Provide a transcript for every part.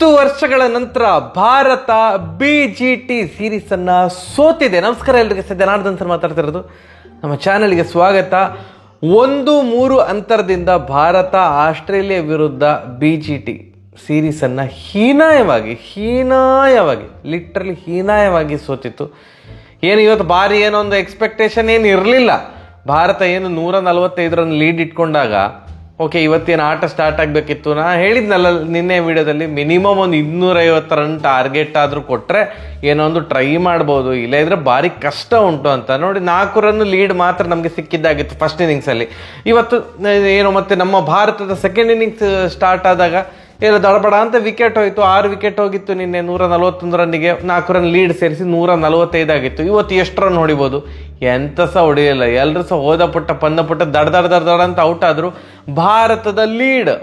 10 ವರ್ಷಗಳ ನಂತರ Bharat BGT series ಅನ್ನ ಸೋತಿದೆ. ನಮಸ್ಕಾರ ಎಲ್ಲರಿಗೆ, ಜನಾರ್ದನ್ ಸರ್ ಮಾತಾಡ್ತಿರೋದು. ನಮ್ಮ ಚಾನೆಲ್ಗೆ ಸ್ವಾಗತ. 1-3 ಅಂತರದಿಂದ ಭಾರತ ಆಸ್ಟ್ರೇಲಿಯಾ ವಿರುದ್ಧ BGT ಸೀರೀಸ್ ಅನ್ನ ಹೀನಾಯವಾಗಿ ಲಿಟ್ರಲಿ ಹೀನಾಯವಾಗಿ ಸೋತಿತ್ತು. ಏನು ಇವತ್ತು ಭಾರಿ ಏನೋ ಒಂದು ಎಕ್ಸ್ಪೆಕ್ಟೇಷನ್ ಏನು ಇರಲಿಲ್ಲ. ಭಾರತ ಏನು 145 ರನ್ ಲೀಡ್ ಇಟ್ಕೊಂಡಾಗ ಓಕೆ ಇವತ್ತೇನು ಆಟ ಸ್ಟಾರ್ಟ್ ಆಗಬೇಕಿತ್ತು. ನಾ ಹೇಳಿದ್ನಲ್ಲ ನಿನ್ನೆ ವಿಡಿಯೋದಲ್ಲಿ, ಮಿನಿಮಮ್ ಒಂದು 250 ರನ್ ಟಾರ್ಗೆಟ್ ಆದರೂ ಕೊಟ್ಟರೆ ಏನೋ ಒಂದು ಟ್ರೈ ಮಾಡ್ಬೋದು, ಇಲ್ಲ ಇದ್ರೆ ಭಾರಿ ಕಷ್ಟ ಉಂಟು ಅಂತ. ನೋಡಿ 4 ರನ್ ಲೀಡ್ ಮಾತ್ರ ನಮಗೆ ಸಿಕ್ಕಿದ್ದಾಗಿತ್ತು ಫಸ್ಟ್ ಇನ್ನಿಂಗ್ಸಲ್ಲಿ. ಇವತ್ತು ಏನೋ ಮತ್ತೆ ನಮ್ಮ ಭಾರತದ ಸೆಕೆಂಡ್ ಇನ್ನಿಂಗ್ಸ್ ಸ್ಟಾರ್ಟ್ ಆದಾಗ ಏನೋ ದಡಬಡ ಅಂತ ವಿಕೆಟ್ ಹೋಯಿತು. 6 ವಿಕೆಟ್ ಹೋಗಿತ್ತು ನಿನ್ನೆ. 141 ರನ್ನಿಗೆ 4 ರನ್ ಲೀಡ್ ಸೇರಿಸಿ 145 ಆಗಿತ್ತು. ಇವತ್ತು ಎಷ್ಟು ರನ್ ಹೊಡಿಬೋದು? ಎಂತ ಸಹ ಹೊಡೆಯಲ್ಲ. ಎಲ್ಲರೂ ಸಹ ಹೋದ ಪುಟ್ಟ ದಡ ಅಂತ ಔಟ್ ಆದ್ರು. ಭಾರತದ ಲೀಡ್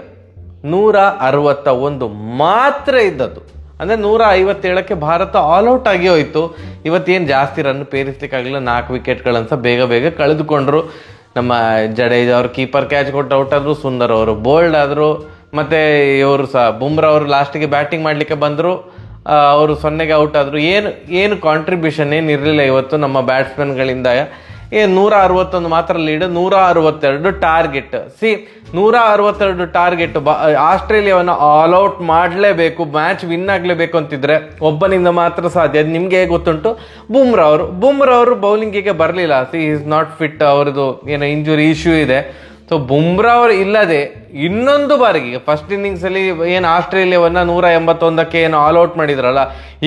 161 ಮಾತ್ರ ಇದ್ದದ್ದು. ಅಂದ್ರೆ 157ಕ್ಕೆ ಭಾರತ ಆಲ್ ಔಟ್ ಆಗಿ ಹೋಯ್ತು. ಇವತ್ತೇನು ಜಾಸ್ತಿ ರನ್ ಪೇರಿಸ್ಲಿಕ್ಕಾಗಲಿಲ್ಲ. 4 ವಿಕೆಟ್ಗಳನ್ನು ಸಹ ಬೇಗ ಕಳೆದುಕೊಂಡ್ರು. ನಮ್ಮ ಜಡೇಜಾ ಅವರು ಕೀಪರ್ ಕ್ಯಾಚ್ ಕೊಟ್ಟು ಔಟ್ ಆದ್ರು, ಸುಂದರ್ ಅವರು ಬೋಲ್ಡ್ ಆದ್ರು, ಮತ್ತೆ ಇವರು ಸಹ ಬುಮ್ರಾ ಅವರು ಲಾಸ್ಟಿಗೆ ಬ್ಯಾಟಿಂಗ್ ಮಾಡ್ಲಿಕ್ಕೆ ಬಂದ್ರು, ಅವರು 0ಗೆ ಔಟ್ ಆದ್ರು. ಏನು ಕಾಂಟ್ರಿಬ್ಯೂಷನ್ ಏನು ಇರಲಿಲ್ಲ ಇವತ್ತು ನಮ್ಮ ಬ್ಯಾಟ್ಸ್ಮನ್ಗಳಿಂದ. 161 ಮಾತ್ರ ಲೀಡ್, 162 ಟಾರ್ಗೆಟ್. 162 ಟಾರ್ಗೆಟ್. ಆಸ್ಟ್ರೇಲಿಯಾವನ್ನು ಆಲ್ ಔಟ್ ಮಾಡಲೇಬೇಕು, ಮ್ಯಾಚ್ ವಿನ್ ಆಗಲೇಬೇಕು ಅಂತಿದ್ರೆ ಒಬ್ಬನಿಂದ ಮಾತ್ರ ಸಾಧ್ಯ. ಅದು ನಿಮ್ಗೆ ಗೊತ್ತುಂಟು. ಬುಮ್ರಾ ಅವರು ಬೌಲಿಂಗಿಗೆ ಬರಲಿಲ್ಲ. ಈಸ್ ನಾಟ್ ಫಿಟ್, ಅವ್ರದ್ದು ಏನೋ ಇಂಜುರಿ ಇಶ್ಯೂ ಇದೆ. ಸೊ ಬುಮ್ರಾ ಅವರು ಇಲ್ಲದೆ ಇನ್ನೊಂದು ಬಾರಿಗೆ ಫಸ್ಟ್ ಇನ್ನಿಂಗ್ಸಲ್ಲಿ ಏನು ಆಸ್ಟ್ರೇಲಿಯಾವನ್ನ 181ಕ್ಕೆ ಏನು ಆಲ್ ಔಟ್ ಮಾಡಿದ್ರಲ್ಲ,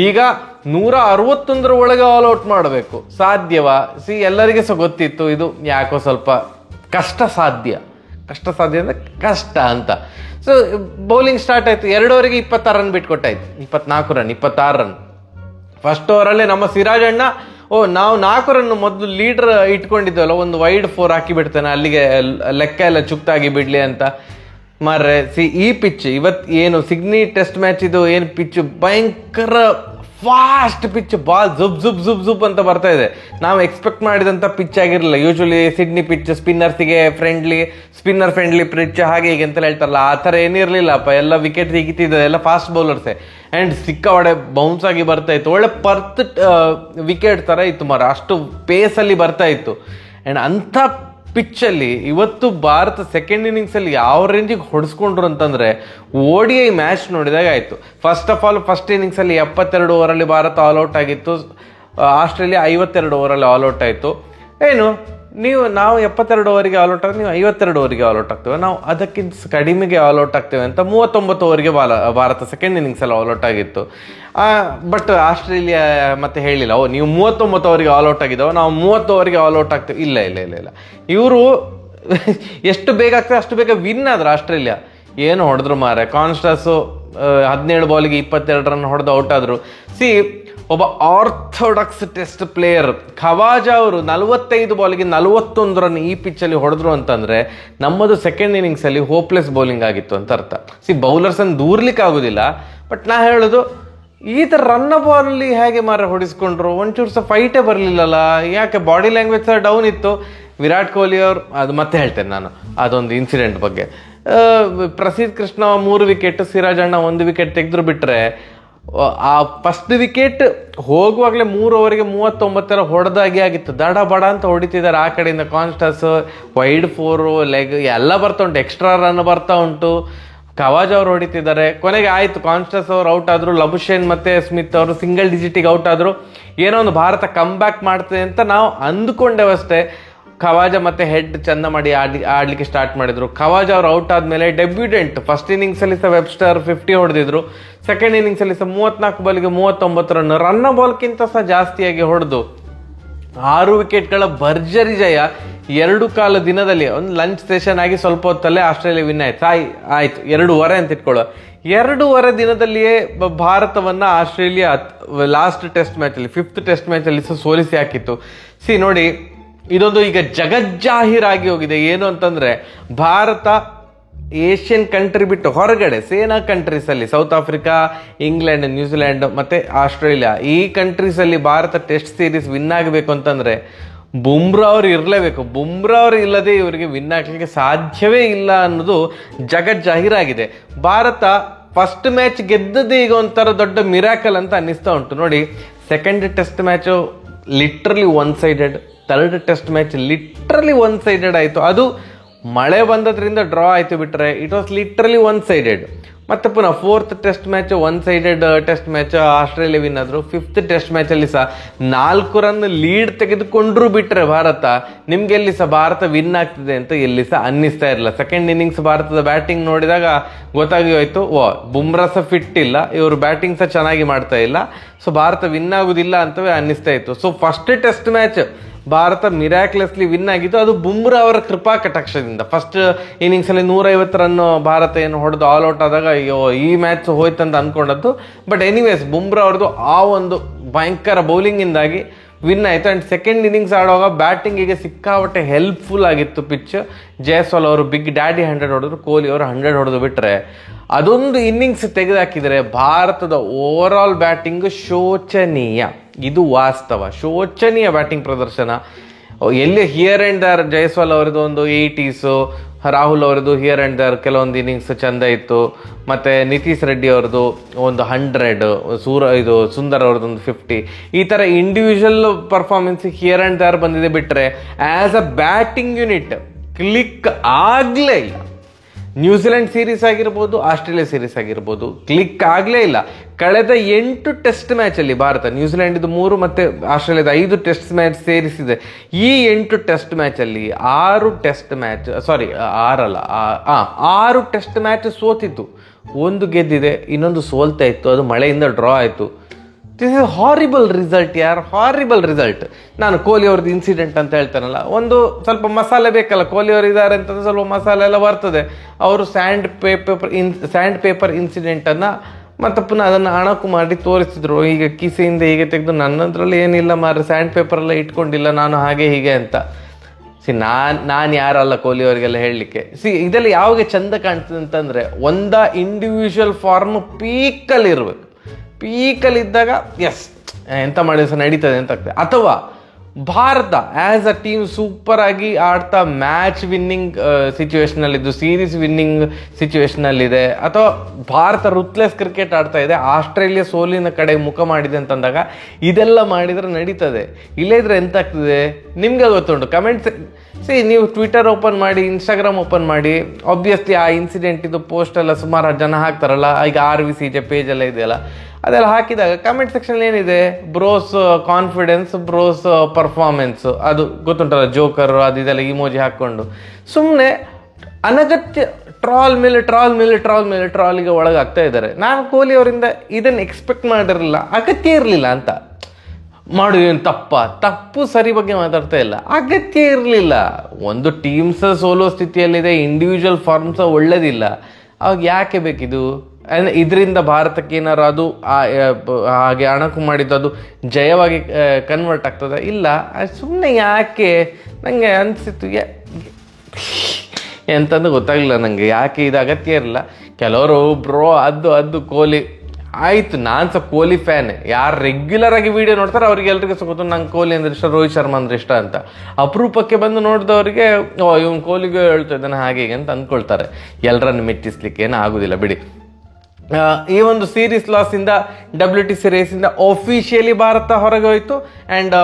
ಈಗ 161 ಒಳಗೆ ಆಲ್ ಔಟ್ ಮಾಡಬೇಕು. ಸಾಧ್ಯವಾ? ಎಲ್ಲರಿಗೆ ಸಹ ಗೊತ್ತಿತ್ತು ಇದು ಯಾಕೋ ಸ್ವಲ್ಪ ಕಷ್ಟ ಸಾಧ್ಯ ಅಂದ್ರೆ ಕಷ್ಟ ಅಂತ. ಸೊ ಬೌಲಿಂಗ್ ಸ್ಟಾರ್ಟ್ ಆಯ್ತು. 2 ಓವರಿಗೆ 26 ರನ್ ಬಿಟ್ಕೊಟ್ಟಾಯ್ತು. 26 ರನ್ ಫಸ್ಟ್ ಓವರಲ್ಲೇ ನಮ್ಮ ಸಿರಾಜ್ ಅಣ್ಣ ನಾವು 4 ರನ್ ಮೊದಲು ಲೀಡರ್ ಇಟ್ಕೊಂಡಿದ್ವಲ್ಲ, ಒಂದು ವೈಡ್ 4 ಹಾಕಿ ಬಿಡ್ತಾನೆ, ಅಲ್ಲಿಗೆ ಲೆಕ್ಕ ಎಲ್ಲ ಚುಕ್ತಾಗಿ ಬಿಡ್ಲಿ ಅಂತ. ಮಾರ್ರೆ ಈ ಪಿಚ್ ಇವತ್ತು ಏನು ಸಿಡ್ನಿ ಟೆಸ್ಟ್ ಮ್ಯಾಚ್ ಇದು ಏನು ಪಿಚ್, ಭಯಂಕರ ಫಾಸ್ಟ್ ಪಿಚ್. ಬಾಲ್ ಜುಬ್ ಅಂತ ಬರ್ತಾ ಇದೆ. ನಾವು ಎಕ್ಸ್ಪೆಕ್ಟ್ ಮಾಡಿದಂಥ ಪಿಚ್ ಆಗಿರಲಿಲ್ಲ. ಯೂಶುವಲಿ ಸಿಡ್ನಿ ಪಿಚ್ ಸ್ಪಿನ್ನರ್ಸಿಗೆ ಸ್ಪಿನ್ನರ್ ಫ್ರೆಂಡ್ಲಿ ಪಿಚ್ ಹಾಗೆ ಹೀಗೆ ಅಂತ ಹೇಳ್ತಾರಲ್ಲ, ಆ ಥರ ಏನಿರಲಿಲ್ಲಪ್ಪ. ಎಲ್ಲ ವಿಕೆಟ್ ತೆಗಿತಿದ್ದೆ, ಎಲ್ಲ ಫಾಸ್ಟ್ ಬೌಲರ್ಸೆ. ಆ್ಯಂಡ್ ಸಿಕ್ಕಾವಡೆ ಬೌನ್ಸ್ ಆಗಿ ಬರ್ತಾ ಇತ್ತು. ಒಳ್ಳೆ ವಿಕೆಟ್ ಥರ ಇತ್ತು ಮಾರ, ಅಷ್ಟು ಪೇಸಲ್ಲಿ ಬರ್ತಾ ಇತ್ತು. ಆ್ಯಂಡ್ ಅಂಥ ಪಿಚ್ಚಲ್ಲಿ ಇವತ್ತು ಭಾರತ ಸೆಕೆಂಡ್ ಇನ್ನಿಂಗ್ಸಲ್ಲಿ ಯಾವ ರೇಂಜಿಗೆ ಹೊಡೆಸ್ಕೊಂಡ್ರು ಅಂತಂದರೆ, ODI ಮ್ಯಾಚ್ ನೋಡಿದಾಗ ಆಯಿತು. ಫಸ್ಟ್ ಇನ್ನಿಂಗ್ಸಲ್ಲಿ 72 ಓವರಲ್ಲಿ ಭಾರತ ಆಲ್ ಔಟ್ ಆಗಿತ್ತು. ಆಸ್ಟ್ರೇಲಿಯಾ 52 ಓವರಲ್ಲಿ ಆಲ್ ಔಟ್ ಆಯಿತು. ನಾವು 72 ಓವರಿಗೆ ಆಲ್ ಔಟ್ ಆಗ್ತೀವಿ, ನೀವು 52 ಓವರಿಗೆ ಆಲ್ ಔಟ್ ಆಗ್ತೇವೆ, ನಾವು ಅದಕ್ಕಿಂತ ಕಡಿಮೆಗೆ ಆಲ್ ಔಟ್ ಆಗ್ತೇವೆ ಅಂತ 39 ಓವರಿಗೆ ಭಾರತ ಸೆಕೆಂಡ್ ಇನ್ನಿಂಗ್ಸಲ್ಲಿ ಆಲ್ ಔಟ್ ಆಗಿತ್ತು. ಬಟ್ ಆಸ್ಟ್ರೇಲಿಯಾ ಮತ್ತೆ ಹೇಳಿಲ್ಲ, ನೀವು 39 ಓವರಿಗೆ ಆಲ್ ಔಟ್ ಆಗಿದ್ದಾವೆ, ನಾವು 30 ಓವರಿಗೆ ಆಲ್ ಔಟ್ ಆಗ್ತೇವೆ. ಇಲ್ಲ. ಇವರು ಎಷ್ಟು ಬೇಗ ಆಗ್ತದೆ ಅಷ್ಟು ಬೇಗ ವಿನ್ ಆದ್ರು. ಆಸ್ಟ್ರೇಲಿಯಾ ಏನು ಹೊಡೆದ್ರು ಮಾರೆ. ಕಾನ್ಸ್ಟಾಸು 17 ಬಾಲಿಗೆ 22 ರನ್ ಹೊಡೆದು ಔಟ್ ಆದ್ರು. ಒಬ್ಬ ಆರ್ಥೋಡಾಕ್ಸ್ ಟೆಸ್ಟ್ ಪ್ಲೇಯರ್ ಖವಾಜಾ ಅವರು 45 ಬಾಲಿಗೆ 41 ರನ್ ಈ ಪಿಚ್ಚಲ್ಲಿ ಹೊಡೆದ್ರು ಅಂತಂದ್ರೆ ನಮ್ಮದು ಸೆಕೆಂಡ್ ಇನ್ನಿಂಗ್ಸಲ್ಲಿ ಹೋಪ್ಲೆಸ್ ಬೌಲಿಂಗ್ ಆಗಿತ್ತು ಅಂತ ಅರ್ಥ. ಬೌಲರ್ಸ್ ಅನ್ನು ದೂರ್ಲಿಕ್ಕೆ ಆಗೋದಿಲ್ಲ. ಬಟ್ ನಾ ಹೇಳೋದು, ಈ ಥರ ರನ್ನ ಬಾಲಲ್ಲಿ ಹೇಗೆ ಮಾರ ಹೊಡಿಸ್ಕೊಂಡ್ರು? ಒಂಚೂರು ಸಹ ಫೈಟೇ ಬರಲಿಲ್ಲಲ್ಲ. ಯಾಕೆ? ಬಾಡಿ ಲ್ಯಾಂಗ್ವೇಜ್ ಸಹ ಡೌನ್ ಇತ್ತು. ವಿರಾಟ್ ಕೊಹ್ಲಿ ಅವರು, ಅದು ಮತ್ತೆ ಹೇಳ್ತೇನೆ ನಾನು ಅದೊಂದು ಇನ್ಸಿಡೆಂಟ್ ಬಗ್ಗೆ. ಪ್ರಸಿದ್ಧ ಕೃಷ್ಣ 3 ವಿಕೆಟ್, ಸಿರಾಜ್ ಅಣ್ಣ 1 ವಿಕೆಟ್ ತೆಗೆದ್ರು. ಬಿಟ್ರೆ ಆ ಫಸ್ಟ್ ವಿಕೆಟ್ ಹೋಗುವಾಗಲೇ 3 ಓವರಿಗೆ 39 ಹೊಡೆದಾಗಿ ಆಗಿತ್ತು. ಬಡ ಅಂತ ಹೊಡಿತಿದ್ದಾರೆ. ಆ ಕಡೆಯಿಂದ ಕಾನ್ಸ್ಟಾಸ್ ವೈಡ್ 4 ಲೆಗ್ ಎಲ್ಲ ಬರ್ತಾ ಉಂಟು, ಎಕ್ಸ್ಟ್ರಾ ರನ್ ಬರ್ತಾ ಉಂಟು. ಖವಾಜಾ ಅವರು ಹೊಡಿತಿದ್ದಾರೆ. ಕೊನೆಗೆ ಆಯಿತು, ಕಾನ್ಸ್ಟಾಸ್ ಅವರು ಔಟ್ ಆದರು. ಲಬುಶೇನ್ ಮತ್ತೆ ಸ್ಮಿತ್ ಅವರು ಸಿಂಗಲ್ ಡಿಜಿಟಿಗೆ ಔಟ್ ಆದರು. ಏನೋ ಒಂದು ಭಾರತ ಕಮ್ ಬ್ಯಾಕ್ ಮಾಡ್ತದೆ ಅಂತ ನಾವು ಅಂದುಕೊಂಡೇವಷ್ಟೇ. ಖವಾಜಾ ಮತ್ತೆ ಹೆಡ್ ಚಂದ ಮಾಡಿ ಆಡ್ಲಿಕ್ಕೆ ಸ್ಟಾರ್ಟ್ ಮಾಡಿದ್ರು. ಖವಾಜಾ ಅವರು ಔಟ್ ಆದ್ಮೇಲೆ ಡೆಬ್ಯೂಟೆಂಟ್ ಫಸ್ಟ್ ಇನ್ನಿಂಗ್ಸಲ್ಲಿ ಸಹ ವೆಬ್ಸ್ಟರ್ 50 ಹೊಡೆದಿದ್ರು. ಸೆಕೆಂಡ್ ಇನ್ನಿಂಗ್ಸಲ್ಲಿ ಸಹ 34 ಬಾಲಿಗೆ 39 ರನ್ ಬಾಲ್ಗಿಂತ ಸಹ ಜಾಸ್ತಿಯಾಗಿ ಹೊಡೆದು 6 ವಿಕೆಟ್ಗಳ ಭರ್ಜರಿ ಜಯ. 2 ದಿನದಲ್ಲಿ ಒಂದು ಲಂಚ್ ಸೆಷನ್ ಆಗಿ ಸ್ವಲ್ಪ ಹೊತ್ತಲ್ಲೇ ಆಸ್ಟ್ರೇಲಿಯಾ ವಿನ್ ಆಯ್ತು 2 ಅಂತ ಇಟ್ಕೊಳ್ಳೋ. 2 ದಿನದಲ್ಲಿಯೇ ಭಾರತವನ್ನ ಆಸ್ಟ್ರೇಲಿಯಾ ಲಾಸ್ಟ್ ಟೆಸ್ಟ್ ಮ್ಯಾಚಲ್ಲಿ 5th ಟೆಸ್ಟ್ ಮ್ಯಾಚಲ್ಲಿ ಸಹ ಸೋಲಿಸಿ ಹಾಕಿತ್ತು. ನೋಡಿ, ಇದೊಂದು ಈಗ ಜಗಜ್ಜಾಹೀರಾಗಿ ಹೋಗಿದೆ. ಏನು ಅಂತಂದ್ರೆ, ಭಾರತ ಏಷ್ಯನ್ ಕಂಟ್ರಿ ಬಿಟ್ಟು ಹೊರಗಡೆ ಸೇನಾ ಕಂಟ್ರೀಸ್ ಅಲ್ಲಿ ಸೌತ್ ಆಫ್ರಿಕಾ, ಇಂಗ್ಲೆಂಡ್, ನ್ಯೂಜಿಲೆಂಡ್ ಮತ್ತೆ ಆಸ್ಟ್ರೇಲಿಯಾ, ಈ ಕಂಟ್ರೀಸ್ ಅಲ್ಲಿ ಭಾರತ ಟೆಸ್ಟ್ ಸೀರೀಸ್ ವಿನ್ ಆಗಬೇಕು ಅಂತಂದ್ರೆ ಬುಮ್ರಾ ಅವರು ಇರಲೇಬೇಕು. ಬುಮ್ರಾ ಅವರು ಇಲ್ಲದೆ ಇವರಿಗೆ ವಿನ್ ಆಗಲಿಕ್ಕೆ ಸಾಧ್ಯವೇ ಇಲ್ಲ ಅನ್ನೋದು ಜಗಜ್ಜಾಹೀರಾಗಿದೆ. ಭಾರತ ಫಸ್ಟ್ ಮ್ಯಾಚ್ ಗೆದ್ದದ್ದು ಈಗ ಒಂಥರ ದೊಡ್ಡ ಮಿರಾಕಲ್ ಅಂತ ಅನ್ನಿಸ್ತಾ ಉಂಟು. ನೋಡಿ, second test match literally one sided, third test match literally one sided ಆಯಿತು. ಅದು ಮಳೆ ಬಂದದ್ರಿಂದ ಡ್ರಾ ಆಯಿತು, ಬಿಟ್ಟರೆ it was literally one sided. ಮತ್ತೆ ಪುನಃ fourth test match one sided test match, Australia win ಆದ್ರು. ಫಿಫ್ತ್ ಟೆಸ್ಟ್ ಮ್ಯಾಚಲ್ಲಿ ಸಹ 4 ರನ್ ಲೀಡ್ ತೆಗೆದುಕೊಂಡ್ರು ಬಿಟ್ರೆ ಭಾರತ, ನಿಮ್ಗೆ ಎಲ್ಲಿ ಸಹ ಭಾರತ ವಿನ್ ಆಗ್ತಿದೆ ಅಂತ ಎಲ್ಲಿ ಸಹ ಅನ್ನಿಸ್ತಾ ಇರಲಿಲ್ಲ. ಸೆಕೆಂಡ್ ಇನ್ನಿಂಗ್ಸ್ ಭಾರತದ ಬ್ಯಾಟಿಂಗ್ ನೋಡಿದಾಗ ಗೊತ್ತಾಗಿ ಹೋಯ್ತು, ಬುಮ್ರಾ ಸಹ ಫಿಟ್ ಇಲ್ಲ, ಇವರು ಬ್ಯಾಟಿಂಗ್ ಸಹ ಚೆನ್ನಾಗಿ ಮಾಡ್ತಾ ಇಲ್ಲ, ಸೊ ಭಾರತ ವಿನ್ ಆಗುದಿಲ್ಲ ಅಂತವೇ ಅನ್ನಿಸ್ತಾ ಇತ್ತು. So first test match Bharat miraculously win ಆಗಿತ್ತು, ಅದು ಬುಮ್ರಾ ಅವರ ಕೃಪಾ ಕಟಾಕ್ಷದಿಂದ. ಫಸ್ಟ್ ಇನ್ನಿಂಗ್ಸಲ್ಲಿ 150 ರನ್ ಭಾರತ ಏನು ಹೊಡೆದು ಆಲ್ ಔಟ್ ಆದಾಗ ಅಯ್ಯೋ ಈ ಮ್ಯಾಚ್ ಹೋಯ್ತಂತ ಅಂದ್ಕೊಂಡದ್ದು. ಬಟ್ ಎನಿವೇಸ್ ಬುಮ್ರಾ ಅವ್ರದ್ದು ಆ ಒಂದು ಭಯಂಕರ ಬೌಲಿಂಗಿಂದಾಗಿ ವಿನ್ ಆಯಿತು. ಆ್ಯಂಡ್ ಸೆಕೆಂಡ್ ಇನ್ನಿಂಗ್ಸ್ ಆಡುವಾಗ ಬ್ಯಾಟಿಂಗಿಗೆ ಸಿಕ್ಕಾಪಟ್ಟೆ ಹೆಲ್ಪ್ಫುಲ್ ಆಗಿತ್ತು ಪಿಚ್. ಜೈಸ್ವಾಲ್ ಅವರು ಬಿಗ್ ಡ್ಯಾಡಿ 100 ಹೊಡೆದ್ರು, ಕೊಹ್ಲಿ ಅವರು 100 ಹೊಡೆದು ಬಿಟ್ಟರೆ ಅದೊಂದು ಇನ್ನಿಂಗ್ಸ್ ತೆಗೆದಾಕಿದರೆ ಭಾರತದ ಓವರ್ ಆಲ್ ಬ್ಯಾಟಿಂಗ್ ಶೋಚನೀಯ. ಇದು ವಾಸ್ತವ, ಶೋಚನೀಯ ಬ್ಯಾಟಿಂಗ್ ಪ್ರದರ್ಶನ. ಎಲ್ಲಿ ಹಿಯರ್ ಆ್ಯಂಡ್ ದರ್ ಜೈಸ್ವಾಲ್ ಅವರದ್ದು ಒಂದು 80s, ರಾಹುಲ್ ಅವರದ್ದು ಹಿಯರ್ ಆ್ಯಂಡ್ ದರ್ ಕೆಲವೊಂದು ಇನ್ನಿಂಗ್ಸ್ ಚೆಂದ ಇತ್ತು. ಮತ್ತು ನಿತೀಶ್ ರೆಡ್ಡಿ ಅವ್ರದ್ದು ಒಂದು 100, ಸುಂದರ್ ಅವ್ರದ್ದು ಒಂದು 50, ಈ ಥರ individual performance here and there ಬಂದಿದೆ. ಬಿಟ್ಟರೆ as a batting unit click ಆಗಲೇ ಇಲ್ಲ. ನ್ಯೂಜಿಲೆಂಡ್ ಸೀರೀಸ್ ಆಗಿರ್ಬೋದು, ಆಸ್ಟ್ರೇಲಿಯಾ ಸೀರೀಸ್ ಆಗಿರ್ಬೋದು, ಕ್ಲಿಕ್ ಆಗಲೇ ಇಲ್ಲ. ಕಳೆದ 8 ಟೆಸ್ಟ್ ಮ್ಯಾಚಲ್ಲಿ ಭಾರತ, ನ್ಯೂಜಿಲೆಂಡ್ 3 ಮತ್ತು ಆಸ್ಟ್ರೇಲಿಯಾದ 5 ಟೆಸ್ಟ್ ಮ್ಯಾಚ್ ಸೇರಿಸಿದೆ. ಈ 8 ಟೆಸ್ಟ್ ಮ್ಯಾಚಲ್ಲಿ 6 ಟೆಸ್ಟ್ ಮ್ಯಾಚ್ ಸೋತಿತ್ತು, 1 ಗೆದ್ದಿದೆ, ಇನ್ನೊಂದು ಸೋಲ್ತಾ ಇತ್ತು, ಅದು ಮಳೆಯಿಂದ ಡ್ರಾ ಆಯಿತು. ದಿಸ್ ಇಸ್ ಹಾರಿಬಲ್ ರಿಸಲ್ಟ್ ಯಾರ್, ಹಾರಿಬಲ್ ರಿಸಲ್ಟ್. ನಾನು ಕೊಹ್ಲಿ ಅವ್ರದ್ದು ಇನ್ಸಿಡೆಂಟ್ ಅಂತ ಹೇಳ್ತಾನಲ್ಲ, ಒಂದು ಸ್ವಲ್ಪ ಮಸಾಲೆ ಬೇಕಲ್ಲ, ಕೊಹ್ಲಿ ಅವರು ಇದ್ದಾರೆ ಅಂತಂದ್ರೆ ಸ್ವಲ್ಪ ಮಸಾಲೆ ಎಲ್ಲ ಬರ್ತದೆ. ಅವರು ಸ್ಯಾಂಡ್ ಪೇಪರ್ ಇನ್ಸಿಡೆಂಟನ್ನು ಮತ್ತು ಪುನಃ ಅದನ್ನು ಅಣಕು ಮಾಡಿ ತೋರಿಸಿದ್ರು. ಈಗ ಕಿಸೆಯಿಂದ ಹೀಗೆ ತೆಗೆದು, ನನ್ನದ್ರಲ್ಲಿ ಏನಿಲ್ಲ ಮಾರ್ರೆ, ಸ್ಯಾಂಡ್ ಪೇಪರೆಲ್ಲ ಇಟ್ಕೊಂಡಿಲ್ಲ ನಾನು ಹಾಗೆ ಹೀಗೆ ಅಂತ. ನಾನು ಯಾರಲ್ಲ ಕೊಹ್ಲಿ ಅವರಿಗೆಲ್ಲ ಹೇಳಲಿಕ್ಕೆ. ಇದೆಲ್ಲ ಯಾವಾಗ ಚಂದ ಕಾಣ್ತದೆ ಅಂತಂದರೆ, ಇಂಡಿವಿಜುವಲ್ ಫಾರ್ಮ್ ಪೀಕಲ್ಲಿರಬೇಕು. ಪೀಕಲ್ಲಿದ್ದಾಗ ಎಸ್ ಎಂತ ಮಾಡಿದ್ರೆ ಸಹ ನಡೀತದೆ ಅಂತ ಆಗ್ತದೆ. ಅಥವಾ Bharat as a team super ಆಗಿ ಆಡ್ತಾ ಮ್ಯಾಚ್ ವಿನ್ನಿಂಗ್ ಸಿಚುವೇಶನಲ್ಲಿದ್ದು, ಸೀರೀಸ್ ವಿನ್ನಿಂಗ್ ಸಿಚುವೇಶನಲ್ಲಿದೆ, ಅಥವಾ ಭಾರತ ರುತ್ಲೆಸ್ ಕ್ರಿಕೆಟ್ ಆಡ್ತಾ ಇದೆ, ಆಸ್ಟ್ರೇಲಿಯಾ ಸೋಲಿನ ಕಡೆ ಮುಖ ಮಾಡಿದೆ ಅಂತಂದಾಗ ಇದೆಲ್ಲ ಮಾಡಿದರೆ ನಡೀತದೆ. ಇಲ್ಲೇ ಇದ್ರೆ ಎಂತ ಆಗ್ತದೆ ನಿಮಗೆ ಗೊತ್ತುಂಟು. ಕಮೆಂಟ್ಸ್ ನೀವು ಟ್ವಿಟರ್ ಓಪನ್ ಮಾಡಿ, ಇನ್ಸ್ಟಾಗ್ರಾಮ್ ಓಪನ್ ಮಾಡಿ, ಆಬ್ವಿಯಸ್ಲಿ ಆ ಇನ್ಸಿಡೆಂಟ್ ಇದು ಪೋಸ್ಟ್ ಎಲ್ಲ ಸುಮಾರು ಜನ ಹಾಕ್ತಾರಲ್ಲ, ಈಗ RVCJ ಪೇಜ್ ಎಲ್ಲ ಇದೆಯಲ್ಲ, ಅದೆಲ್ಲ ಹಾಕಿದಾಗ ಕಮೆಂಟ್ ಸೆಕ್ಷನ್ ಏನಿದೆ, ಬ್ರೋಸ್ ಕಾನ್ಫಿಡೆನ್ಸ್, ಬ್ರೋಸ್ ಪರ್ಫಾರ್ಮೆನ್ಸ್, ಅದು ಗೊತ್ತುಂಟಲ್ಲ, ಜೋಕರ್ ಅದು ಇದೆಲ್ಲ ಇಮೋಜಿ ಹಾಕ್ಕೊಂಡು ಸುಮ್ಮನೆ ಅನಗತ್ಯ ಟ್ರಾಲ್ಗೆ ಒಳಗಾಗ್ತಾ ಇದ್ದಾರೆ. ನಾನು ಕೊಹ್ಲಿ ಅವರಿಂದ ಇದನ್ನು ಎಕ್ಸ್ಪೆಕ್ಟ್ ಮಾಡಿರಲಿಲ್ಲ, ಅಗತ್ಯ ಇರಲಿಲ್ಲ ಅಂತ. ಏನು ತಪ್ಪು ಸರಿ ಬಗ್ಗೆ ಮಾತಾಡ್ತಾ ಇಲ್ಲ, ಅಗತ್ಯ ಇರಲಿಲ್ಲ. ಒಂದು ಟೀಮ್ಸ್ ಸೋಲೋ ಸ್ಥಿತಿಯಲ್ಲಿದೆ, ಇಂಡಿವಿಜುವಲ್ ಫಾರ್ಮ್ಸ್ ಒಳ್ಳೇದಿಲ್ಲ, ಅವಾಗ ಯಾಕೆ ಬೇಕಿದು? ಇದರಿಂದ ಭಾರತಕ್ಕೆ ಏನಾರು ಅದು ಹಾಗೆ ಅಣಕು ಮಾಡಿದ್ದು ಅದು ಜಯವಾಗಿ ಕನ್ವರ್ಟ್ ಆಗ್ತದೆ? ಇಲ್ಲ, ಸುಮ್ಮನೆ ಯಾಕೆ ನನಗೆ ಅನಿಸಿತ್ತು, ಎಂತಂದು ಗೊತ್ತಾಗಲಿಲ್ಲ ನನಗೆ, ಯಾಕೆ ಇದು ಅಗತ್ಯ ಇರಲಿಲ್ಲ. ಕೆಲವರು ಬ್ರೋ ಅದು ಕೊಹ್ಲಿ ಆಯಿತು, ನಾನು ಸಹ ಕೊಹ್ಲಿ ಫ್ಯಾನ್. ಯಾರು ರೆಗ್ಯುಲರ್ ಆಗಿ ವಿಡಿಯೋ ನೋಡ್ತಾರೆ ಅವ್ರಿಗೆಲ್ರಿಗೂ ಸಹ ಗೊತ್ತು ನಂಗೆ ಕೊಹ್ಲಿ ಅಂದ್ರೆ ಇಷ್ಟ, ರೋಹಿತ್ ಶರ್ಮಾ ಅಂದ್ರೆ ಇಷ್ಟ ಅಂತ. ಅಪರೂಪಕ್ಕೆ ಬಂದು ನೋಡಿದವರಿಗೆ ಇವ್ನು ಕೊಹ್ಲಿಗೆ ಹೇಳ್ತಾ ಇದ್ದಾನೆ ಹಾಗೆ ಹೀಗೆ ಅಂತ ಅಂದ್ಕೊಳ್ತಾರೆ. ಎಲ್ಲರನ್ನು ಮೆಚ್ಚಿಸ್ಲಿಕ್ಕೆ ಏನೂ ಆಗೋದಿಲ್ಲ ಬಿಡಿ. ಈ ಒಂದು ಸೀರೀಸ್ ಲಾಸಿಂದ WTC ರೇಸಿಂದ ಆಫಿಷಿಯಲಿ ಭಾರತ ಹೊರಗೆ ಹೋಯಿತು. ಆ್ಯಂಡ್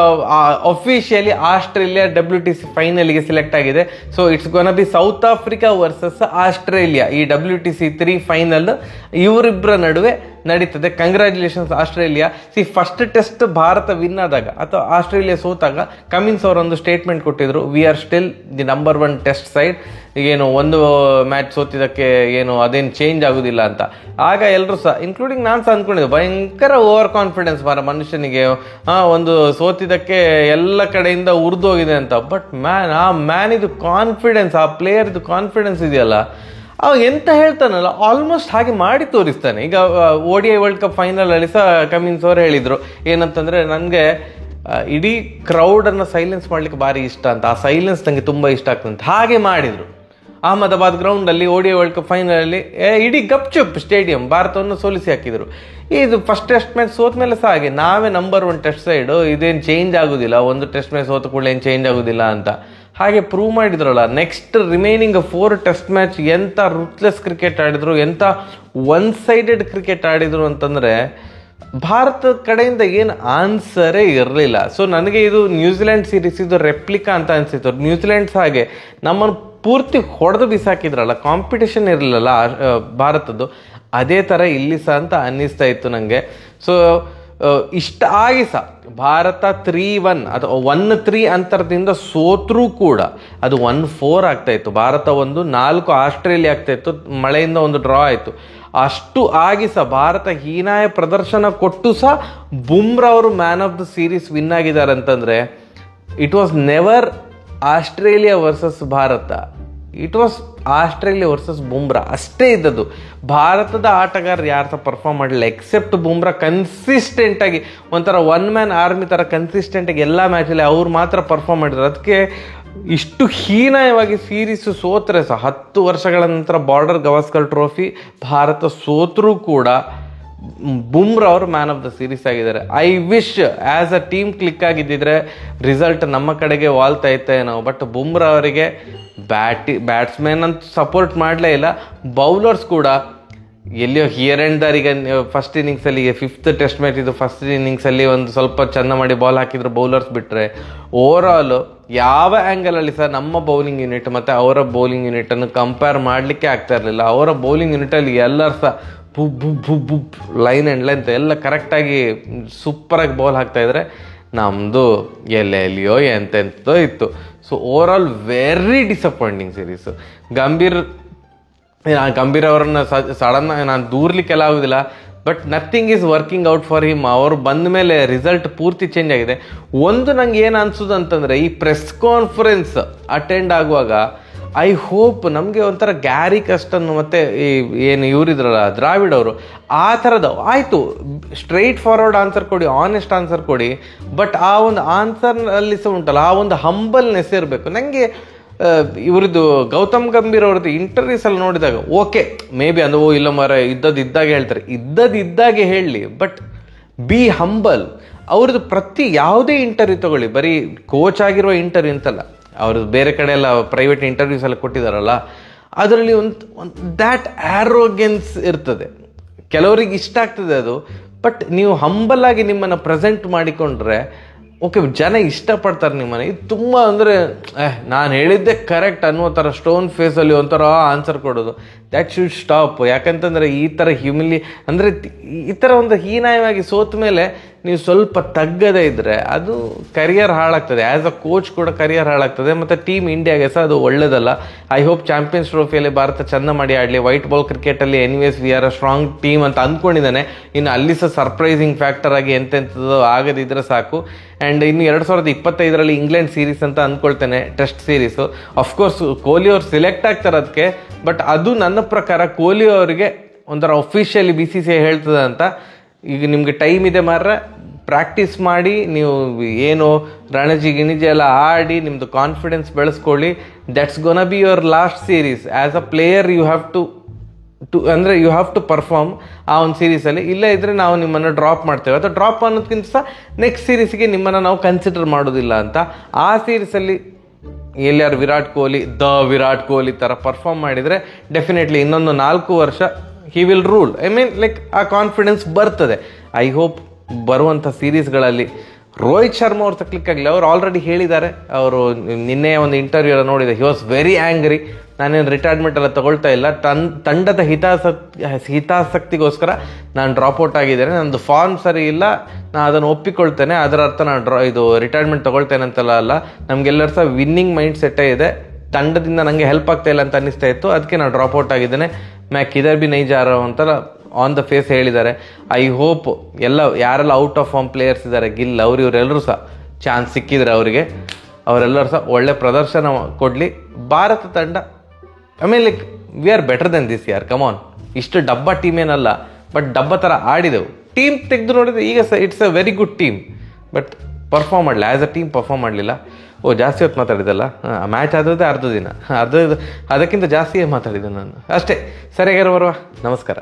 ಆಫಿಷಿಯಲಿ ಆಸ್ಟ್ರೇಲಿಯಾ WTC ಫೈನಲ್ಗೆ ಸೆಲೆಕ್ಟ್ ಆಗಿದೆ. So it's ಗೋನ B south Africa versus Australia. ಈ WTC 3 ಫೈನಲ್ ಇವರಿಬ್ಬರ ನಡುವೆ ನಡೀತದೆ. Congratulations Australia. First test Bharat win ಆದಾಗ ಅಥವಾ ಆಸ್ಟ್ರೇಲಿಯಾ ಸೋತಾಗ ಕಮಿನ್ಸ್ ಅವರೊಂದು ಸ್ಟೇಟ್ಮೆಂಟ್ ಕೊಟ್ಟಿದ್ರು, we are still the number 1 test side. ಏನು ಒಂದು ಮ್ಯಾಚ್ ಸೋತಿದ್ದಕ್ಕೆ ಏನು ಅದೇನು ಚೇಂಜ್ ಆಗೋದಿಲ್ಲ ಅಂತ. ಆಗ ಎಲ್ಲರೂ ಸಹ ಇನ್ಕ್ಲೂಡಿಂಗ್ ನಾನು ಸಹ ಅಂದ್ಕೊಂಡಿದ್ದೆ, ಭಯಂಕರ ಓವರ್ ಕಾನ್ಫಿಡೆನ್ಸ್ ಮನುಷ್ಯನಿಗೆ, ಒಂದು ಸೋತಿದ್ದಕ್ಕೆ ಎಲ್ಲ ಕಡೆಯಿಂದ ಉರಿದು ಹೋಗಿದೆ ಅಂತ. ಬಟ್ ಮ್ಯಾನ್ ಇದು ಕಾನ್ಫಿಡೆನ್ಸ್, ಆ ಪ್ಲೇಯರ್ ಇದು ಕಾನ್ಫಿಡೆನ್ಸ್ ಇದೆಯಲ್ಲ, ಅವ ಎಂತ ಹೇಳ್ತಾನಲ್ಲ ಆಲ್ಮೋಸ್ಟ್ ಹಾಗೆ ಮಾಡಿ ತೋರಿಸ್ತಾನೆ. ಈಗ ODI ವರ್ಲ್ಡ್ ಕಪ್ ಫೈನಲಲ್ಲಿ ಸಹ ಕಮಿನ್ಸ್ ಅವರು ಹೇಳಿದರು ಏನಂತಂದರೆ, ನನಗೆ ಇಡೀ ಕ್ರೌಡನ್ನು ಸೈಲೆನ್ಸ್ ಮಾಡಲಿಕ್ಕೆ ಭಾರಿ ಇಷ್ಟ ಅಂತ, ಆ ಸೈಲೆನ್ಸ್ ನನಗೆ ತುಂಬ ಇಷ್ಟ ಆಗ್ತಂತ. ಹಾಗೆ ಮಾಡಿದರು ಅಹಮದಾಬಾದ್ ಗ್ರೌಂಡಲ್ಲಿ ODI ವರ್ಲ್ಡ್ ಕಪ್ ಫೈನಲಲ್ಲಿ. ಇಡೀ ಗಪ್ಚುಪ್ ಸ್ಟೇಡಿಯಂ ಭಾರತವನ್ನು ಸೋಲಿಸಿ ಹಾಕಿದರು. ಇದು ಫಸ್ಟ್ ಟೆಸ್ಟ್ ಮ್ಯಾಚ್ ಸೋತ ಮೇಲೆ ಸಹ ಹಾಗೆ, ನಾವೇ ನಂಬರ್ 1 ಟೆಸ್ಟ್ ಸೈಡು, ಇದೇನು ಚೇಂಜ್ ಆಗೋದಿಲ್ಲ, ಒಂದು ಟೆಸ್ಟ್ ಮ್ಯಾಚ್ ಸೋತ ಕೂಡ ಏನು ಚೇಂಜ್ ಆಗೋದಿಲ್ಲ ಅಂತ. ಹಾಗೆ ಪ್ರೂವ್ ಮಾಡಿದ್ರಲ್ಲ. ನೆಕ್ಸ್ಟ್ ರಿಮೈನಿಂಗ್ 4 ಟೆಸ್ಟ್ ಮ್ಯಾಚ್ ಎಂಥ ರೂತ್ಲೆಸ್ ಕ್ರಿಕೆಟ್ ಆಡಿದ್ರು, ಎಂಥ ಒನ್ ಸೈಡೆಡ್ ಕ್ರಿಕೆಟ್ ಆಡಿದ್ರು ಅಂತಂದರೆ ಭಾರತದ ಕಡೆಯಿಂದ ಏನು ಆನ್ಸರೇ ಇರಲಿಲ್ಲ. ಸೊ ನನಗೆ ಇದು ನ್ಯೂಜಿಲೆಂಡ್ ಸೀರೀಸ್ ಇದು ರೆಪ್ಲಿಕಾ ಅಂತ ಅನಿಸಿತ್ತು. ನ್ಯೂಜಿಲೆಂಡ್ಸ್ ಹಾಗೆ ನಮ್ಮನ್ನು ಪೂರ್ತಿ ಹೊಡೆದು ಬಿಸಾಕಿದ್ರಲ್ಲ, ಕಾಂಪಿಟೇಷನ್ ಇರಲಿಲ್ಲ ಭಾರತದ್ದು, ಅದೇ ಥರ ಇಲ್ಲಿ ಸಹ ಅಂತ ಅನ್ನಿಸ್ತಾ ಇತ್ತು ನನಗೆ. ಸೊ ಇಷ್ಟ ಆಗಿ ಸಹ ಭಾರತ 3-1 ಅಥವಾ 1-3 ಅಂತರದಿಂದ ಸೋತ್ರೂ ಕೂಡ ಅದು 1-4 ಆಗ್ತಾಯಿತ್ತು. ಭಾರತ 1-4 ಆಸ್ಟ್ರೇಲಿಯಾ ಆಗ್ತಾಯಿತ್ತು, ಮಳೆಯಿಂದ ಒಂದು ಡ್ರಾ ಆಯಿತು. ಅಷ್ಟು ಆಗಿ ಸಹ ಭಾರತ ಹೀನಾಯ ಪ್ರದರ್ಶನ ಕೊಟ್ಟು ಸಹ ಬುಮ್ರಾ ಅವರು man of the series win ಆಗಿದ್ದಾರೆ ಅಂತಂದರೆ it was never Australia versus Bharat, it was Australia versus Bumrah ಅಷ್ಟೇ ಇದ್ದದ್ದು. ಭಾರತದ ಆಟಗಾರರು ಯಾರು ಸಹ ಪರ್ಫಾರ್ಮ್ ಮಾಡಲಿಲ್ಲ ಎಕ್ಸೆಪ್ಟ್ ಬುಮ್ರಾ. ಕನ್ಸಿಸ್ಟೆಂಟಾಗಿ ಒಂಥರ ಒನ್ ಮ್ಯಾನ್ ಆರ್ಮಿ ಥರ ಕನ್ಸಿಸ್ಟೆಂಟಾಗಿ ಎಲ್ಲ ಮ್ಯಾಚಲ್ಲಿ ಅವ್ರು ಮಾತ್ರ ಪರ್ಫಾರ್ಮ್ ಮಾಡಿದ್ರು. ಅದಕ್ಕೆ ಇಷ್ಟು ಹೀನಾಯವಾಗಿ ಸೀರೀಸು ಸೋತ್ರೆ ಸಹ 10 ವರ್ಷಗಳ ನಂತರ ಬಾರ್ಡರ್ ಗವಾಸ್ಕರ್ ಟ್ರೋಫಿ ಭಾರತ ಸೋತ್ರೂ ಕೂಡ ಬುಮ್ರಾ ಅವರು ಮ್ಯಾನ್ ಆಫ್ ದ ಸೀರೀಸ್ ಆಗಿದ್ದಾರೆ. I wish as a team click ಆಗಿದ್ದಿದ್ರೆ ರಿಸಲ್ಟ್ ನಮ್ಮ ಕಡೆಗೆ ವಾಲ್ತಾ ಇತ್ತೇನೋ. ಬಟ್ ಬುಮ್ರಾ ಅವರಿಗೆ ಬ್ಯಾಟ್ಸ್ಮನ್ ಅಂತ ಸಪೋರ್ಟ್ ಮಾಡಲೇ ಇಲ್ಲ. ಬೌಲರ್ಸ್ ಕೂಡ ಎಲ್ಲಿಯೋ ಹಿಯರ್ ಆ್ಯಂಡ್ ದರಿಗೆ ಫಸ್ಟ್ ಇನ್ನಿಂಗ್ಸಲ್ಲಿ 5th ಟೆಸ್ಟ್ ಮ್ಯಾಚ್ ಇದು ಫಸ್ಟ್ ಇನ್ನಿಂಗ್ಸಲ್ಲಿ ಒಂದು ಸ್ವಲ್ಪ ಚೆಂದ ಮಾಡಿ ಬಾಲ್ ಹಾಕಿದ್ರು ಬೌಲರ್ಸ್ ಬಿಟ್ಟರೆ ಓವರಾಲು ಯಾವ ಆ್ಯಂಗಲಲ್ಲಿ ಸಹ ನಮ್ಮ ಬೌಲಿಂಗ್ ಯೂನಿಟ್ ಮತ್ತು ಅವರ ಬೌಲಿಂಗ್ ಯೂನಿಟನ್ನು ಕಂಪೇರ್ ಮಾಡಲಿಕ್ಕೆ ಆಗ್ತಾ ಇರಲಿಲ್ಲ. ಅವರ ಬೌಲಿಂಗ್ ಯೂನಿಟಲ್ಲಿ ಎಲ್ಲರೂ ಸಹ ಲೈನ್ ಆ್ಯಂಡ್ ಲೆಂತ್ ಎಲ್ಲ ಕರೆಕ್ಟಾಗಿ ಸೂಪರಾಗಿ ಬಾಲ್ ಹಾಕ್ತಾಯಿದ್ರೆ ನಮ್ಮದು ಎಲ್ಲೆಲ್ಲಿಯೋ ಎಂತೆಂಥದೋ ಇತ್ತು. So overall very disappointing series. Gambhir ಅವರನ್ನು ಸಡನ್ ನಾನು ದೂರ್ಲಿಕ್ಕೆಲ್ಲ ಆಗೋದಿಲ್ಲ, but nothing is working out for him. ಅವರು ಬಂದ ಮೇಲೆ ರಿಸಲ್ಟ್ ಪೂರ್ತಿ ಚೇಂಜ್ ಆಗಿದೆ. ಒಂದು ನಂಗೆ ಏನು ಅನ್ಸೋದು ಅಂತಂದರೆ ಈ ಪ್ರೆಸ್ ಕಾನ್ಫರೆನ್ಸ್ ಅಟೆಂಡ್ ಆಗುವಾಗ ಐ ಹೋಪ್ ನಮಗೆ ಒಂಥರ ಗ್ಯಾರಿ ಕಸ್ಟನ್ ಮತ್ತು ಏನು ಇವರಿದ್ರಲ್ಲ ದ್ರಾವಿಡ್ ಅವರು ಆ ಥರದ ಆಯಿತು, ಸ್ಟ್ರೈಟ್ ಫಾರ್ವರ್ಡ್ ಆನ್ಸರ್ ಕೊಡಿ, ಆನೆಸ್ಟ್ ಆನ್ಸರ್ ಕೊಡಿ, ಬಟ್ ಆ ಒಂದು ಆನ್ಸರ್ನಲ್ಲಿ ಸಹ ಉಂಟಲ್ಲ ಆ ಒಂದು ಹಂಬಲ್ನೆಸ್ ಇರಬೇಕು. ನನಗೆ ಇವರದ್ದು ಗೌತಮ್ ಗಂಭೀರ್ ಅವ್ರದ್ದು ಇಂಟರ್ವ್ಯೂಸಲ್ಲಿ ನೋಡಿದಾಗ ಓಕೆ ಮೇ ಬಿ ಅದು ಇಲ್ಲ ಮರ ಇದ್ದಾಗೆ ಹೇಳ್ತಾರೆ, ಇದ್ದಾಗೆ ಹೇಳಲಿ, ಬಟ್ ಬಿ ಹಂಬಲ್. ಅವ್ರದ್ದು ಪ್ರತಿ ಯಾವುದೇ ಇಂಟರ್ವ್ಯೂ ತಗೊಳ್ಳಿ, ಬರೀ ಕೋಚ್ ಆಗಿರುವ ಇಂಟರ್ವ್ಯೂ ಅಂತಲ್ಲ, ಅವ್ರದ್ದು ಬೇರೆ ಕಡೆ ಎಲ್ಲ ಪ್ರೈವೇಟ್ ಇಂಟರ್ವ್ಯೂಸ್ ಎಲ್ಲ ಕೊಟ್ಟಿದ್ದಾರಲ್ಲ, ಅದರಲ್ಲಿ ಒಂದು ದ್ಯಾಟ್ ಆ್ಯರೋಗೆನ್ಸ್ ಇರ್ತದೆ. ಕೆಲವರಿಗೆ ಇಷ್ಟ ಆಗ್ತದೆ ಅದು, ಬಟ್ ನೀವು ಹಂಬಲಾಗಿ ನಿಮ್ಮನ್ನು ಪ್ರೆಸೆಂಟ್ ಮಾಡಿಕೊಂಡ್ರೆ ಓಕೆ ಜನ ಇಷ್ಟಪಡ್ತಾರೆ ನಿಮ್ಮನ್ನು. ಇದು ತುಂಬ ಅಂದರೆ ನಾನು ಹೇಳಿದ್ದೆ ಕರೆಕ್ಟ್ ಅನ್ನೋ ಥರ ಸ್ಟೋನ್ ಫೇಸಲ್ಲಿ ಒಂಥರ ಆನ್ಸರ್ ಕೊಡೋದು, ದ್ಯಾಟ್ ಶುಡ್ ಸ್ಟಾಪ್. ಯಾಕಂತಂದರೆ ಈ ಥರ ಅಂದರೆ ಈ ಥರ ಒಂದು ಹೀನಾಯವಾಗಿ ಸೋತ ಮೇಲೆ ನೀವು ಸ್ವಲ್ಪ ತಗ್ಗದೇ ಇದ್ದರೆ ಅದು ಕರಿಯರ್ ಹಾಳಾಗ್ತದೆ. ಆ್ಯಸ್ ಅ ಕೋಚ್ ಕೂಡ ಕರಿಯರ್ ಹಾಳಾಗ್ತದೆ, ಮತ್ತು ಟೀಮ್ ಇಂಡಿಯಾಗೆ ಸಹ ಅದು ಒಳ್ಳೆಯದಲ್ಲ. ಐ ಹೋಪ್ ಚಾಂಪಿಯನ್ಸ್ ಟ್ರೋಫಿಯಲ್ಲಿ ಭಾರತ ಚೆಂದ ಮಾಡಿ ಆಡಲಿ. ವೈಟ್ ಬಾಲ್ ಕ್ರಿಕೆಟಲ್ಲಿ anyways we are a strong team ಅಂತ ಅಂದ್ಕೊಂಡಿದ್ದಾನೆ. ಇನ್ನು ಅಲ್ಲಿ ಸಹ ಸರ್ಪ್ರೈಸಿಂಗ್ ಫ್ಯಾಕ್ಟರ್ ಆಗಿ ಎಂತೆಂಥದ್ದು ಆಗದಿದ್ದರೆ ಸಾಕು. ಆ್ಯಂಡ್ ಇನ್ನು 2025ರಲ್ಲಿ ಇಂಗ್ಲೆಂಡ್ ಸೀರೀಸ್ ಅಂತ ಅಂದ್ಕೊಳ್ತೇನೆ, ಟೆಸ್ಟ್ ಸೀರೀಸು. ಅಫ್ಕೋರ್ಸ್ ಕೊಹ್ಲಿ ಅವ್ರು ಸೆಲೆಕ್ಟ್ ಆಗ್ತಾರೆ ಅದಕ್ಕೆ, ಬಟ್ ಅದು ನನ್ನ ಪ್ರಕಾರ ಕೊಹ್ಲಿ ಅವರಿಗೆ ಒಂಥರ ಅಫಿಷಿಯಲಿ BCCI ಹೇಳ್ತದೆ ಅಂತ. ಈಗ ನಿಮಗೆ ಟೈಮ್ ಇದೆ ಮಾರ್ರೆ, ಪ್ರಾಕ್ಟೀಸ್ ಮಾಡಿ, ನೀವು ಏನು ರಣಜಿ ಗಿಣಿಜಿ ಎಲ್ಲ ಆಡಿ ನಿಮ್ಮದು ಕಾನ್ಫಿಡೆನ್ಸ್ ಬೆಳೆಸ್ಕೊಳ್ಳಿ. That's gonna be your last series. As a player you have to perform ಆ ಒಂದು ಸೀರೀಸಲ್ಲಿ. ಇಲ್ಲ ಇದ್ದರೆ ನಾವು ನಿಮ್ಮನ್ನು ಡ್ರಾಪ್ ಮಾಡ್ತೇವೆ, ಅಥವಾ ಡ್ರಾಪ್ ಅನ್ನೋದಕ್ಕಿಂತ ಸಹ ನೆಕ್ಸ್ಟ್ ಸೀರೀಸ್ಗೆ ನಿಮ್ಮನ್ನು ನಾವು ಕನ್ಸಿಡರ್ ಮಾಡೋದಿಲ್ಲ ಅಂತ. ಆ ಸೀರೀಸಲ್ಲಿ ಎಲ್ಲಾರು ವಿರಾಟ್ ಕೊಹ್ಲಿ ಥರ ಪರ್ಫಾರ್ಮ್ ಮಾಡಿದರೆ ಡೆಫಿನೆಟ್ಲಿ ಇನ್ನೊಂದು 4 ವರ್ಷ he will rule. I mean like ಆ ಕಾನ್ಫಿಡೆನ್ಸ್ ಬರ್ತದೆ. ಐ ಹೋಪ್ ಬರುವಂಥ ಸೀರೀಸ್ಗಳಲ್ಲಿ ರೋಹಿತ್ ಶರ್ಮಾ ಅವ್ರು ಕ್ಲಿಕ್ ಆಗಲಿ. ಅವ್ರು ಆಲ್ರೆಡಿ ಹೇಳಿದ್ದಾರೆ, ಅವರು ನಿನ್ನೆ ಒಂದು ಇಂಟರ್ವ್ಯೂ ಎಲ್ಲ ನೋಡಿದೆ, ಹಿ ವಾಸ್ ವೆರಿ ಆ್ಯಂಗ್ರಿ. ನಾನೇನು ರಿಟೈರ್ಮೆಂಟ್ ಎಲ್ಲ ತಗೊಳ್ತಾ ಇಲ್ಲ, ತಂಡದ ಹಿತಾಸಕ್ತಿಗೋಸ್ಕರ ನಾನು ಡ್ರಾಪ್ಔಟ್ ಆಗಿದ್ದೇನೆ, ನನ್ನದು ಫಾರ್ಮ್ ಸರಿ ಇಲ್ಲ, ನಾನು ಅದನ್ನು ಒಪ್ಪಿಕೊಳ್ತೇನೆ, ಅದರ ಅರ್ಥ ನಾನು ರಿಟೈರ್ಮೆಂಟ್ ತಗೊಳ್ತೇನೆ ಅಂತೆಲ್ಲ ಅಲ್ಲ. ನಮಗೆಲ್ಲರೂ ಸಹ ವಿನ್ನಿಂಗ್ ಮೈಂಡ್ ಸೆಟ್ಟೇ ಇದೆ, ತಂಡದಿಂದ ನನಗೆ ಹೆಲ್ಪ್ ಆಗ್ತಾ ಇಲ್ಲ ಅಂತ ಅನ್ನಿಸ್ತಾ ಇತ್ತು, ಅದಕ್ಕೆ ನಾನು ಡ್ರಾಪ್ಔಟ್ ಆಗಿದ್ದೇನೆ. ಕಿಧರ್ ಬಿ ನೈ ಜಾ ರಹಾ ಅಂತೆಲ್ಲ ಆನ್ ದ ಫೇಸ್ ಹೇಳಿದ್ದಾರೆ. ಐ ಹೋಪ್ ಯಾರೆಲ್ಲ ಔಟ್ ಆಫ್ ಫಾರ್ಮ್ ಪ್ಲೇಯರ್ಸ್ ಇದ್ದಾರೆ, ಗಿಲ್ ಇವರೆಲ್ಲರೂ ಸಹ ಚಾನ್ಸ್ ಸಿಕ್ಕಿದ್ರೆ ಅವರೆಲ್ಲರೂ ಸಹ ಒಳ್ಳೆ ಪ್ರದರ್ಶನ ಕೊಡಲಿ. ಭಾರತ ತಂಡ like we are better than this year, come on. ಇಷ್ಟು ಡಬ್ಬ ಟೀಮ್ ಏನಲ್ಲ, ಬಟ್ ಡಬ್ಬ ಥರ ಆಡಿದೆವು. ಟೀಮ್ ತೆಗೆದು ನೋಡಿದ್ರೆ ಈಗ ಸಹ it's a very good team, but perform ಮಾಡಲಿಲ್ಲ, ಆ್ಯಸ್ ಅ ಟೀಮ್ ಪರ್ಫಾರ್ಮ್ ಮಾಡಲಿಲ್ಲ. ಜಾಸ್ತಿ ಹೊತ್ತು ಮಾತಾಡಿದಲ್ಲ, ಮ್ಯಾಚ್ ಆದದ್ದೇ ಅರ್ಧ ದಿನ, ಅದಕ್ಕಿಂತ ಜಾಸ್ತಿಯೇ ಮಾತಾಡಿದೆ ನಾನು ಅಷ್ಟೇ. ಸರಿಯಾಗಿರೋ ಬರುವ, ನಮಸ್ಕಾರ.